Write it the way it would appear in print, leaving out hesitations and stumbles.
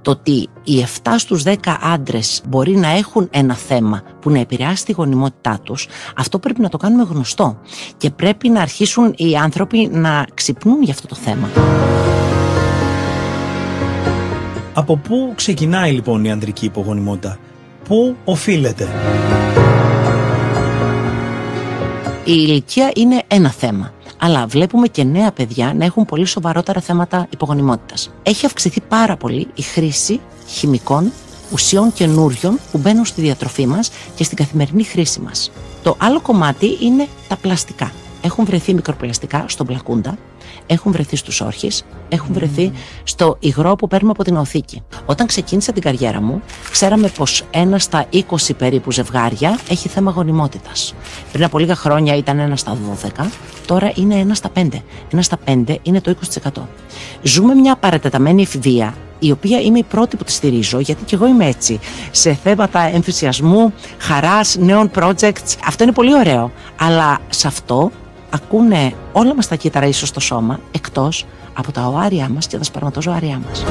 Το ότι οι 7 στους 10 άντρες μπορεί να έχουν ένα θέμα που να επηρεάσει τη γονιμότητά τους, αυτό πρέπει να το κάνουμε γνωστό και πρέπει να αρχίσουν οι άνθρωποι να ξυπνούν για αυτό το θέμα. Από πού ξεκινάει λοιπόν η ανδρική υπογονιμότητα? Πού οφείλεται? Η ηλικία είναι ένα θέμα. Αλλά βλέπουμε και νέα παιδιά να έχουν πολύ σοβαρότερα θέματα υπογονιμότητας. Έχει αυξηθεί πάρα πολύ η χρήση χημικών ουσιών καινούριων που μπαίνουν στη διατροφή μας και στην καθημερινή χρήση μας. Το άλλο κομμάτι είναι τα πλαστικά. Έχουν βρεθεί μικροπλαστικά στον πλακούντα, έχουν βρεθεί στους όρχες, έχουν βρεθεί στο υγρό που παίρνουμε από την οθήκη. Όταν ξεκίνησα την καριέρα μου, ξέραμε πως 1 στα 20 περίπου ζευγάρια έχει θέμα γονιμότητας. Πριν από λίγα χρόνια ήταν 1 στα 12, τώρα είναι 1 στα 5. 1 στα 5 είναι το 20%. Ζούμε μια παρατεταμένη εφηβεία, η οποία είμαι η πρώτη που τη στηρίζω, γιατί και εγώ είμαι έτσι. Σε θέματα ενθουσιασμού, χαράς, νέων projects, αυτό είναι πολύ ωραίο. Αλλά σε αυτό ακούνε όλα μας τα κύτταρα ίσως στο σώμα, εκτός από τα οάρια μας και τα σπερματοζωάρια μας.